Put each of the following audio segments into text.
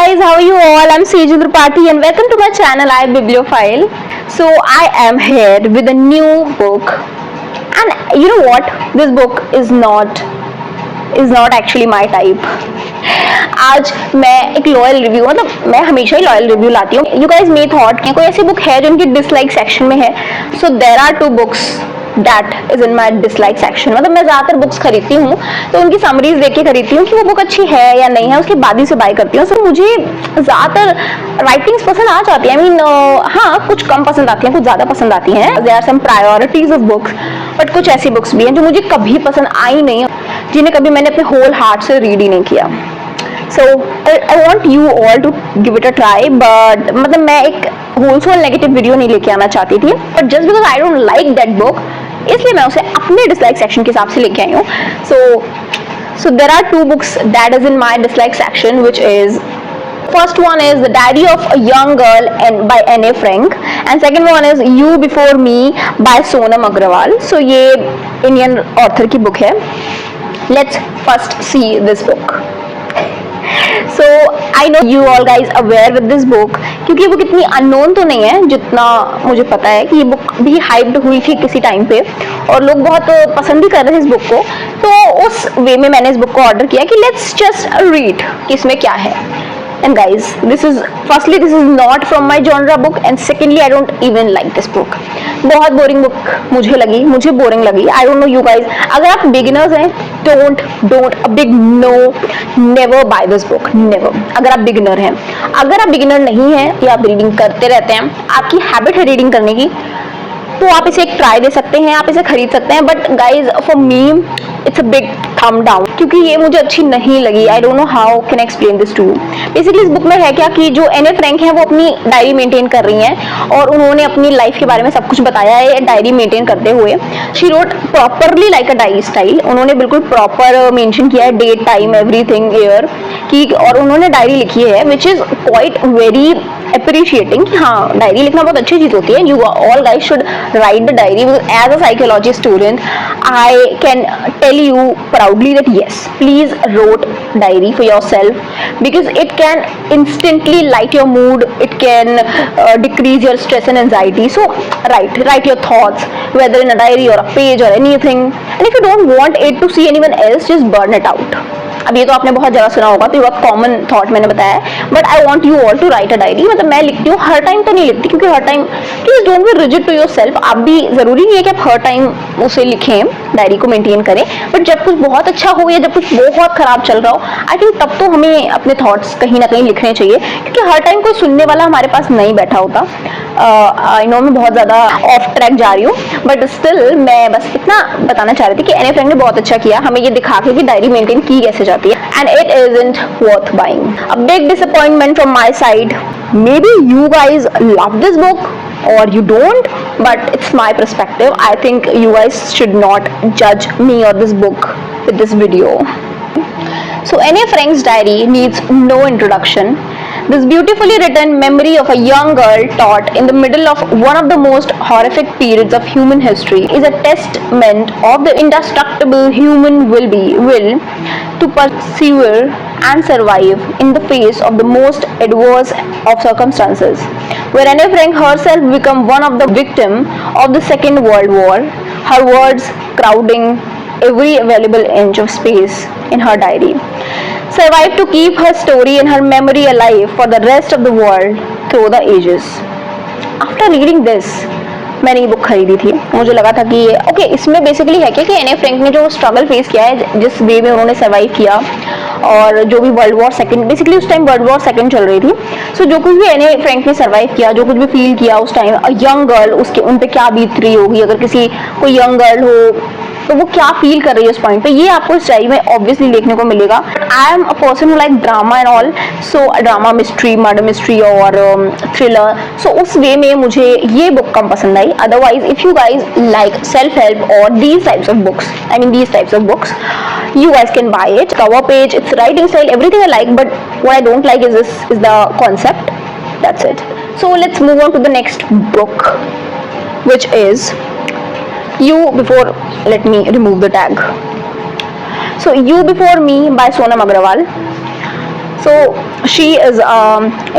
guys, how are you all? I'm Sejal Tripathi and welcome to my channel iBibliophile. So I am here with a new book, and you know what? This book is not actually my type. आज मैं एक loyal review, मतलब मैं हमेशा ही loyal review लाती हूँ. You guys may thought कोई ऐसी बुक है जो उनकी डिसलाइक सेक्शन में है. So there are two books that is in my dislike section. मतलब मैं ज्यादातर बुक्स खरीदती हूँ तो उनकी समरीज देख के खरीदती हूँ कि वो बुक अच्छी है या नहीं है, उसके बाद ही से बाय करती हूँ. सो मुझे ज्यादातर राइटिंग्स पसंद आ जाती है. आई मीन हाँ, कुछ कम पसंद आती हैं, कुछ ज्यादा पसंद आती हैं. There are some priorities of books, but कुछ ऐसी बुक्स भी हैं जो मुझे कभी पसंद आई नहीं, जिन्हें कभी मैंने अपने होल हार्ट से रीड ही नहीं किया. So I want you all to give it a try, but मतलब मैं एक wholesale negative video नहीं लेके आना चाहती थी, but just because I don't like that book, इसलिए मैं उसे अपने dislike section के हिसाब से लेके आई हूँ. So there are two books that is in my dislike section, which is first one is The Diary of a Young Girl and by Anne Frank, and second one is You Before Me by Sonam Agrawal. So ये Indian author की book है. Let's first see this book. So I know you all guys aware with this book, क्योंकि ये book इतनी unknown तो नहीं है जितना मुझे पता है कि ये बुक भी हाइप्ड हुई थी किसी टाइम पे और लोग बहुत पसंद भी कर रहे थे इस बुक को. तो उस वे में मैंने इस बुक को ऑर्डर किया कि लेट्स जस्ट रीड कि इसमें क्या है. And guys, this is not from my genre book, and secondly I don't even like this book. बहुत बोरिंग बुक मुझे बोरिंग लगी. I don't know you guys. अगर आप बिगिनर्स हैं, don't a big no, never buy this book, never. अगर आप beginner हैं, अगर आप बिगिनर नहीं हैं या आप रीडिंग करते रहते हैं, आपकी हैबिट है रीडिंग करने की, तो आप इसे एक ट्राई दे सकते हैं, आप इसे खरीद सकते हैं. But guys for me it's a big thumb down, क्योंकि ये मुझे अच्छी नहीं लगी. I don't know how can explain this to you. Basically इस बुक में है क्या कि जो एने फ्रैंक है वो अपनी डायरी मेंटेन कर रही हैं और उन्होंने अपनी लाइफ के बारे में सब कुछ बताया है डायरी मेंटेन करते हुए. She wrote properly like a diary style. उन्होंने बिल्कुल प्रॉपर मेंशन किया है डेट, टाइम, एवरीथिंग, ईयर की, और उन्होंने डायरी लिखी है which is quite very appreciating. हाँ, डायरी लिखना बहुत अच्छी चीज होती है. You all guys should write the diary. As a psychology student, I can tell you proudly that yes, please write diary for yourself, because it can instantly light your mood. It can decrease your stress and anxiety. So write your thoughts, whether in a diary or a page or anything. And if you don't want it to see anyone else, just burn it out. अब ये तो आपने बहुत ज़्यादा सुना होगा, तो ये बहुत कॉमन थॉट मैंने बताया है. But I want you all to write a diary. मतलब मैं लिखती हूँ, हर टाइम तो नहीं लिखती, क्योंकि हर time please don't be rigid to yourself. आप भी जरूरी नहीं है कि आप हर टाइम उसे लिखें, डायरी को मेंटेन करें. बट जब कुछ बहुत अच्छा हो या जब कुछ बहुत खराब चल रहा हो, आई थिंक तब तो हमें अपने थॉट्स कहीं ना कहीं लिखने चाहिए, क्योंकि हर टाइम कोई सुनने वाला हमारे पास नहीं बैठा होता. आई नो मैं बहुत ज़्यादा ऑफ ट्रैक जा रही हूँ, बट स्टिल मैं बस इतना बताना चाह रही थी कि एने फ्रैंक ने बहुत अच्छा किया हमें ये दिखा के कि डायरी मेंटेन की कैसे जाती है. And it isn't worth buying. A big disappointment from my side. Maybe you guys love this book or you don't, but it's my perspective. I think you guys should not judge me or this book with this video. So Anne Frank's diary needs no introduction. This beautifully written memory of a young girl taught in the middle of one of the most horrific periods of human history is a testament of the indestructible human will to persevere and survive in the face of the most adverse of circumstances. Where Anne Frank herself became one of the victims of the Second World War, her words crowding every available inch of space in her diary, survived to keep her story and her memory alive for the rest of the world through the ages. After reading this, मैंने ये book खरीदी थी. मुझे लगा था कि okay, इसमें basically है कि एने फ्रैंक ने जो स्ट्रगल फेस किया है, जिस वे में उन्होंने सर्वाइव किया, और जो भी वर्ल्ड वॉर सेकंड, बेसिकली उस टाइम वर्ल्ड वॉर सेकंड चल रही थी. सो जो कुछ भी एने फ्रैंक ने सर्वाइव किया, जो कुछ भी फील किया उस टाइम, अ यंग गर्ल, उसके उन पे क्या बीत रही होगी, अगर किसी कोई यंग गर्ल हो तो वो क्या फील कर रही है उस पॉइंट पे, ये आपको इस डायरी में ऑब्वियसली देखने को मिलेगा. I am a person who like drama and all, so drama, mystery, murder mystery और थ्रिलर. सो उस वे में मुझे ये बुक कम पसंद आई. Otherwise if you guys like self help और these types of books, I mean these types of books, you guys can buy it. Cover page, its writing style, everything I like, but what I don't like is the concept. That's it. So let's move on to the next book, which is You Before, let me remove the tag. So You Before Me by Sonam Agrawal. So she is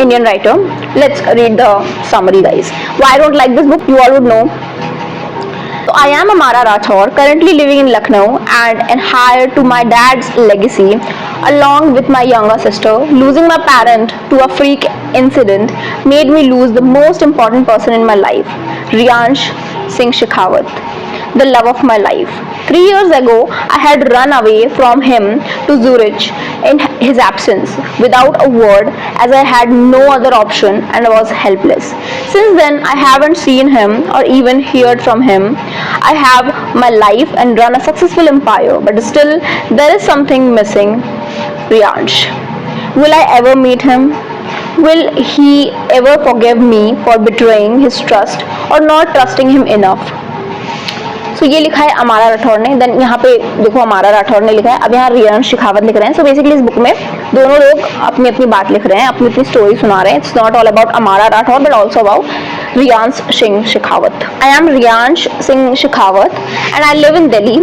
Indian writer. Let's read the summary, guys. Why I don't like this book, you all would know. So I am Amara Rathore, currently living in Lucknow and heir to my dad's legacy along with my younger sister. Losing my parent to a freak incident made me lose the most important person in my life, Riyansh Singh Shekhawat, the love of my life. 3 years ago, I had run away from him to Zurich in his absence without a word, as I had no other option and I was helpless. Since then, I haven't seen him or even heard from him. I have my life and run a successful empire, but still there is something missing. Riyansh. Will I ever meet him? Will he ever forgive me for betraying his trust or not trusting him enough? सो ये लिखा है अमारा राठौर ने. Then यहाँ पे देखो अमारा राठौर ने लिखा है, अब यहाँ रियांश शेखावत लिख रहे हैं. सो बेसिकली इस बुक में दोनों लोग अपनी अपनी बात लिख रहे हैं, अपनी अपनी स्टोरी सुना रहे हैं. इट्स नॉट ऑल अबाउट अमारा Rathore but also about Riyansh Singh Shekhawat. I am Riyansh Singh Shekhawat and I live in Delhi.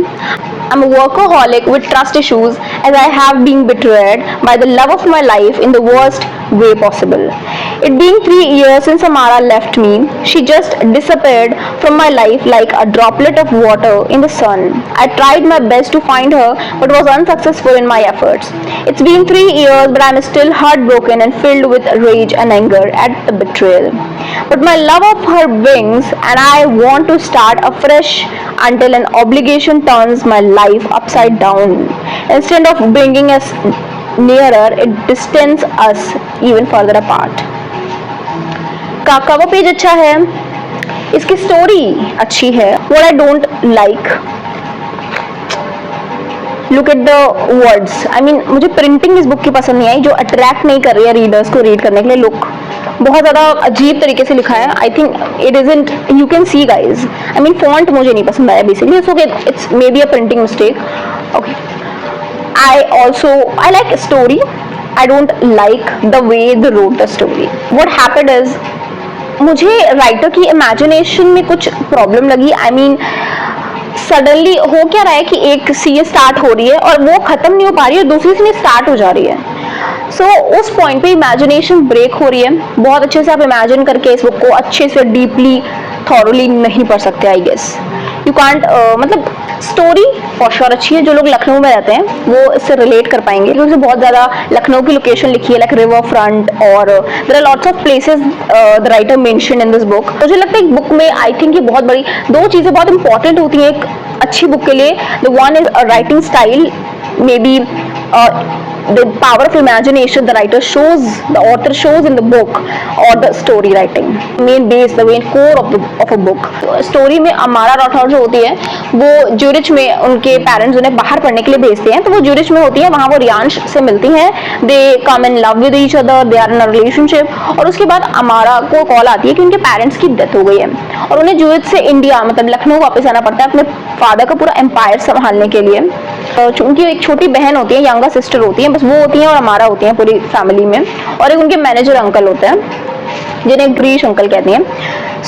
I'm a workaholic with trust issues as I have been betrayed by the love of my life in the worst way possible. It being 3 years since Amara left me, she just disappeared from my life like a droplet of water in the sun. I tried my best to find her but was unsuccessful in my efforts. It's been 3 years but I'm still heartbroken and filled with rage and anger at the betrayal. But my love of her wings and I want to start afresh until an obligation turns my life upside down. Instead of bringing us nearer, it distances us even further apart. का cover page अच्छा है, इसकी story अच्छी है. What I don't like, look at the words. I mean मुझे printing इस book की पसंद नहीं आई, जो अट्रैक्ट नहीं कर रही है रीडर्स को रीड करने के लिए. लुक बहुत ज़्यादा अजीब तरीके से लिखा है. I think it isn't, you can see guys. I mean font मुझे नहीं पसंद आया basically. It's okay, it's may be a printing mistake. Okay, I like story. I don't like the way they wrote the story. What happened is, मुझे writer की imagination में कुछ problem लगी. I mean suddenly हो क्या रहा है कि एक सीन स्टार्ट हो रही है और वो खत्म नहीं हो पा रही है, दूसरी सीन स्टार्ट हो जा रही है. सो उस पॉइंट पे इमेजिनेशन ब्रेक हो रही है. बहुत अच्छे से आप इमेजिन करके इस बुक को अच्छे से डीपली थॉरली नहीं पढ़ सकते. आई गेस यू कांट, मतलब स्टोरी फॉर श्योर अच्छी है. जो लोग लखनऊ में रहते हैं वो इससे रिलेट कर पाएंगे क्योंकि बहुत ज़्यादा लखनऊ की लोकेशन लिखी है, लाइक रिवर फ्रंट, और there are lots of places the writer mention in this book. मुझे लगता है बुक में आई थिंक ये बहुत बड़ी दो चीज़ें बहुत इंपॉर्टेंट होती हैं एक अच्छी बुक के लिए. The one is writing style, may be the power of imagination the writer shows, the author shows in the book, or the story writing, main base, the main core of a book. Story में अमारा राठौर जो होती है वो Zurich में उनके parents उन्हें बाहर पढ़ने के लिए भेजते हैं, तो वो ज्यूरिच में होती है, वहाँ वो रियांश से मिलती हैं. They come in love with each other, they are in a relationship. और उसके बाद अमारा को कॉल आती है कि उनके पेरेंट्स की डेथ हो गई है और उन्हें ज्यूरिच से इंडिया मतलब लखनऊ वापस आना पड़ता है अपने फादर का पूरा एम्पायर संभालने के लिए. उनकी एक छोटी बहन होती है, यंगर सिस्टर होती है, बस वो होती है और हमारा होती है पूरी फैमिली में, और एक उनके मैनेजर अंकल होते हैं जिन्हें ग्रीश अंकल कहते हैं.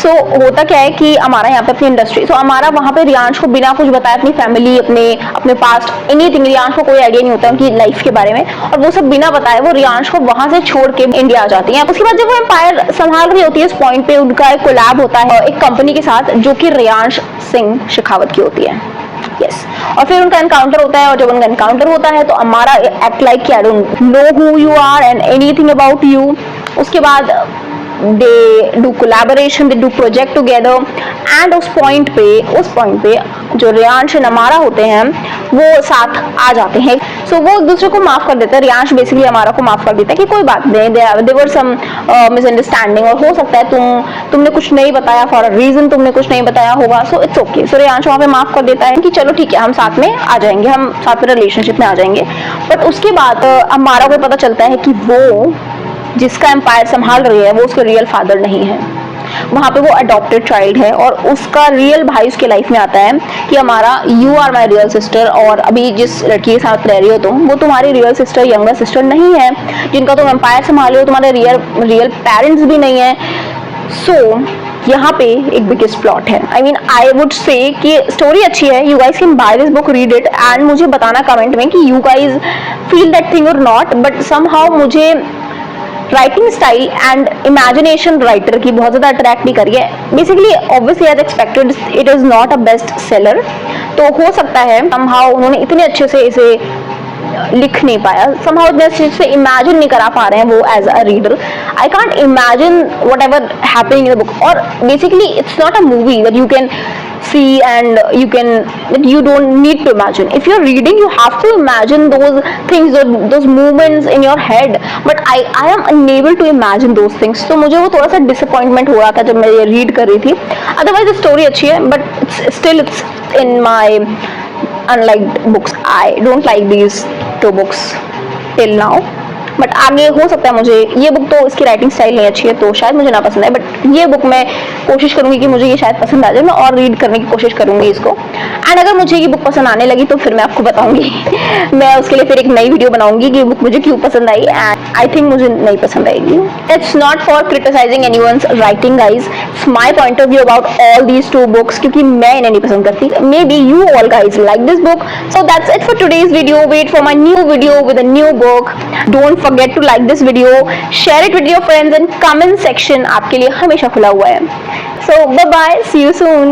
सो होता क्या है कि हमारा यहाँ पे अपनी इंडस्ट्री, सो हमारा वहाँ पे रियांश को बिना कुछ बताए अपनी फैमिली, अपने पास्ट, एनीथिंग, रियांश को कोई आइडिया नहीं होता उनकी लाइफ के बारे में, और वो सब बिना बताए वो रियांश को वहाँ से छोड़ के इंडिया आ जाती हैं. उसके बाद जब वो एम्पायर संभाल रही होती है, इस पॉइंट पे उनका एक कोलैब होता है एक कंपनी के साथ जो कि रियांश सिंह शेखावत की होती है. Yes. और फिर उनका एनकाउंटर होता है, और जब उनका एनकाउंटर होता है तो हमारा एक्ट लाइक कि I don't know who you are and anything about you. उसके बाद they do collaboration, they do project together, and उस पॉइंट पे जो रियांश और अमारा होते हैं वो साथ आ जाते हैं. सो वो एक दूसरे को माफ कर देते हैं. रियांश बेसिकली अमारा को माफ कर देता है कि कोई बात नहीं, देयर सम मिसअंडरस्टैंडिंग, और हो सकता है तुमने कुछ नहीं बताया, फॉर अ रीजन तुमने कुछ नहीं बताया होगा, सो इट्स ओके. सो रियांश वहाँ पे माफ कर देता है कि चलो ठीक है, हम साथ में आ जाएंगे, हम साथ में रिलेशनशिप में आ जाएंगे. बट उसके बाद अमारा को पता चलता है कि वो जिसका एम्पायर संभाल रही है वो उसके रियल फादर नहीं है. वहाँ पे वो अडॉप्टेड चाइल्ड है, और उसका रियल भाई उसके लाइफ में आता है कि हमारा you are my real sister, और अभी जिस लड़की के साथ रह रही हो तुम वो तुम्हारी रियल सिस्टर, यंगर सिस्टर नहीं है, जिनका तुम एम्पायर संभाल रहे हो तुम्हारे रियल पेरेंट्स भी नहीं है. सो यहाँ पे एक बिगेस्ट प्लॉट है. I mean I would say कि स्टोरी अच्छी है, you guys can buy this book, read it and मुझे बताना कमेंट में कि you guys feel that thing और नॉट. बट समहाउ मुझे writing style and imagination writer की बहुत ज़्यादा अट्रैक्ट नहीं करी है. Basically obviously as expected it is not a best seller. तो हो सकता है समहाउ उन्होंने इतने अच्छे से इसे लिख नहीं पाया, समहाउ इतने अच्छे से इमेजिन नहीं करा पा रहे हैं वो as a reader. I can't imagine whatever happening in the book. और basically it's not a movie that you can see and you don't need to imagine. If you're reading you have to imagine those things, those movements in your head, but I am unable to imagine those things. तो मुझे वो थोड़ा सा disappointment हो रहा था जब मैं ये read कर रही थी. Otherwise story अच्छी है, but it's in my unliked books. I don't like these two books till now. But आगे हो सकता है मुझे ये बुक, तो इसकी राइटिंग स्टाइल नहीं अच्छी है तो शायद मुझे ना पसंद आए, बट ये बुक मैं कोशिश करूंगी कि मुझे ये शायद पसंद आ जाए. मैं और रीड करने की कोशिश करूंगी इसको. एंड अगर मुझे ये बुक पसंद आने लगी तो फिर मैं आपको बताऊंगी. मैं उसके लिए फिर एक नई वीडियो बनाऊंगी कि ये बुक मुझे क्यों पसंद आई, एंड आई थिंक मुझे नहीं पसंद आएगी. It's not for criticising anyone's writing guys, it's my point of view about all these two books, क्योंकि मैं इन्हें नहीं पसंद करती. Maybe you all guys like this book. So that's it for today's video. Wait for my new video with a new book. Don't forget to like this video, share it with your friends, and comment section आपके लिए हमेशा खुला हुआ है. So bye bye, see you soon.